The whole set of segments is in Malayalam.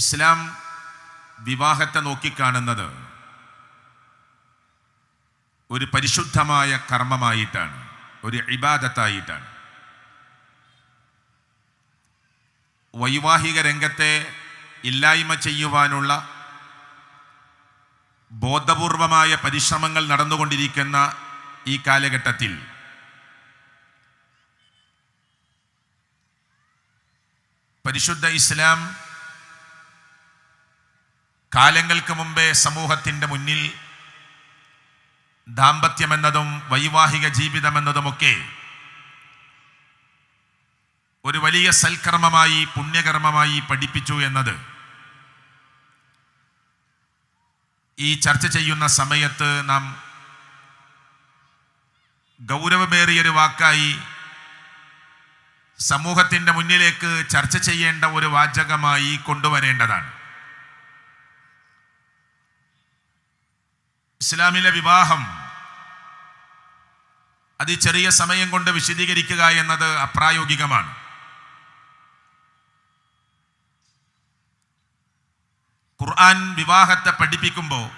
ഇസ്ലാം വിവാഹത്തെ നോക്കിക്കാണുന്നത് ഒരു പരിശുദ്ധമായ കർമ്മമായിട്ടാണ്, ഒരു ഇബാദത്തായിട്ടാണ്. വൈവാഹിക രംഗത്തെ ഇല്ലായ്മ ചെയ്യുവാനുള്ള ബോധപൂർവമായ പരിശ്രമങ്ങൾ നടന്നുകൊണ്ടിരിക്കുന്ന ഈ കാലഘട്ടത്തിൽ പരിശുദ്ധ ഇസ്ലാം കാലങ്ങൾക്ക് മുമ്പേ സമൂഹത്തിൻ്റെ മുന്നിൽ ദാമ്പത്യമെന്നതും വൈവാഹിക ജീവിതമെന്നതുമൊക്കെ ഒരു വലിയ സൽക്കർമ്മമായി, പുണ്യകർമ്മമായി പഠിപ്പിച്ചു എന്നത് ഈ ചർച്ച ചെയ്യുന്ന സമയത്ത് നാം ഗൗരവമേറിയൊരു വാക്കായി സമൂഹത്തിൻ്റെ മുന്നിലേക്ക് ചർച്ച ചെയ്യേണ്ട ഒരു വാചകമായി കൊണ്ടുവരേണ്ടതാണ്. ഇസ്ലാമിലെ വിവാഹം അത് ചെറിയ സമയം കൊണ്ട് വിശദീകരിക്കുക എന്നത് അപ്രായോഗികമാണ്. ഖുർആൻ വിവാഹത്തെ പഠിപ്പിക്കുമ്പോൾ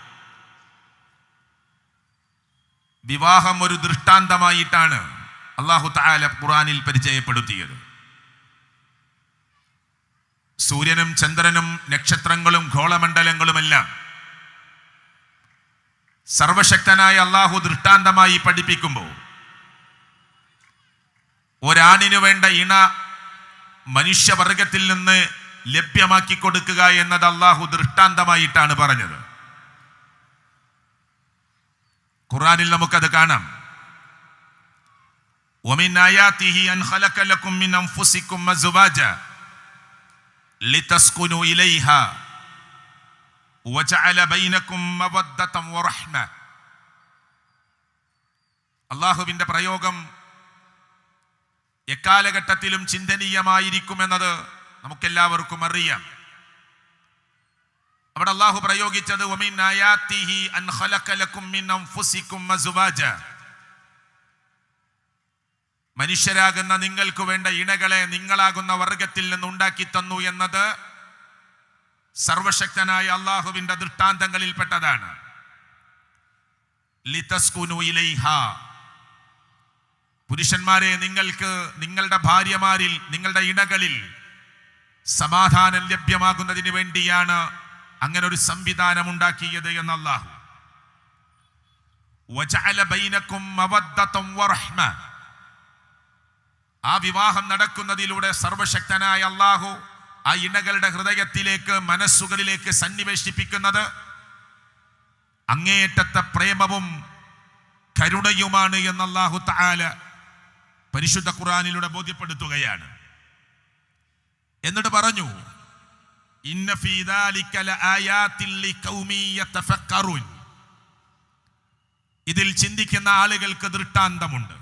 വിവാഹം ഒരു ദൃഷ്ടാന്തമായിട്ടാണ് അല്ലാഹു തആല ഖുർആനിൽ പരിചയപ്പെടുത്തിയത്. സൂര്യനും ചന്ദ്രനും നക്ഷത്രങ്ങളും ഗോളമണ്ഡലങ്ങളുമെല്ലാം സർവശക്തനായ അല്ലാഹു ദൃഷ്ടാന്തമായി പഠിപ്പിക്കുമ്പോൾ ഒരാണിനു വേണ്ട ഇണ മനുഷ്യവർഗത്തിൽ നിന്ന് ലഭ്യമാക്കി കൊടുക്കുക എന്നത് അല്ലാഹു ദൃഷ്ടാന്തമായിട്ടാണ് പറഞ്ഞത്. ഖുർആനിൽ നമുക്കത് കാണാം. وَمِنْ آيَاتِهِ أَنْ خَلَقَ لَكُم مِّنْ أَنفُسِكُمْ أَزْوَاجًا لِتَسْكُنُوا إِلَيْهَا وَجَعَلَ بَيْنَكُم مَّوَدَّةً وَرَحْمَةً. അല്ലാഹുവിൻ്റെ പ്രയോഗം എക്കാലഘട്ടത്തിലും ചിന്തനീയമായിരിക്കുമെന്നത് നമുക്കെല്ലാവർക്കും അറിയാം. അവിടെ അല്ലാഹു പ്രയോഗിച്ചത് وَمِنْ آيَاتِهِ أَنْ خَلَقَ لَكُم مِّنْ أَنفُسِكُمْ أَزْوَاجًا. മനുഷ്യരാകുന്ന നിങ്ങൾക്ക് വേണ്ട ഇണകളെ നിങ്ങളാകുന്ന വർഗത്തിൽ നിന്ന് ഉണ്ടാക്കി തന്നു എന്നത് സർവശക്തനായ അല്ലാഹുവിൻ്റെ ദൃഷ്ടാന്തങ്ങളിൽപ്പെട്ടതാണ്. ലിതസ്കുനു ഇലൈഹാ, പുരുഷന്മാരെ നിങ്ങൾക്ക് നിങ്ങളുടെ ഭാര്യമാരിൽ, നിങ്ങളുടെ ഇണകളിൽ സമാധാനം ലഭ്യമാകുന്നതിന് വേണ്ടിയാണ് അങ്ങനെ ഒരു സംവിധാനം ഉണ്ടാക്കിയത് എന്ന് അല്ലാഹു. വജഅല ബൈനകും മവദ്ദതൻ വറഹ്മ, ആ വിവാഹം നടക്കുന്നതിലൂടെ സർവശക്തനായ അല്ലാഹു ആ ഇണകളുടെ ഹൃദയത്തിലേക്ക്, മനസ്സുകളിലേക്ക് സന്നിവേശിപ്പിക്കുന്നത് അങ്ങേയറ്റത്തെ പ്രേമവും കരുണയുമാണ് എന്ന് അല്ലാഹു തആല പരിശുദ്ധ ഖുർആനിലൂടെ ബോധ്യപ്പെടുത്തുകയാണ്. എന്നിട്ട് പറഞ്ഞു, ഇന്ന ഫീ ദാലിക ലആയാതിൻ ലിഖൗമി യതഫക്കറൂൻ, ഇതിൽ ചിന്തിക്കുന്ന ആളുകൾക്ക് ദൃഷ്ടാന്തമുണ്ട്.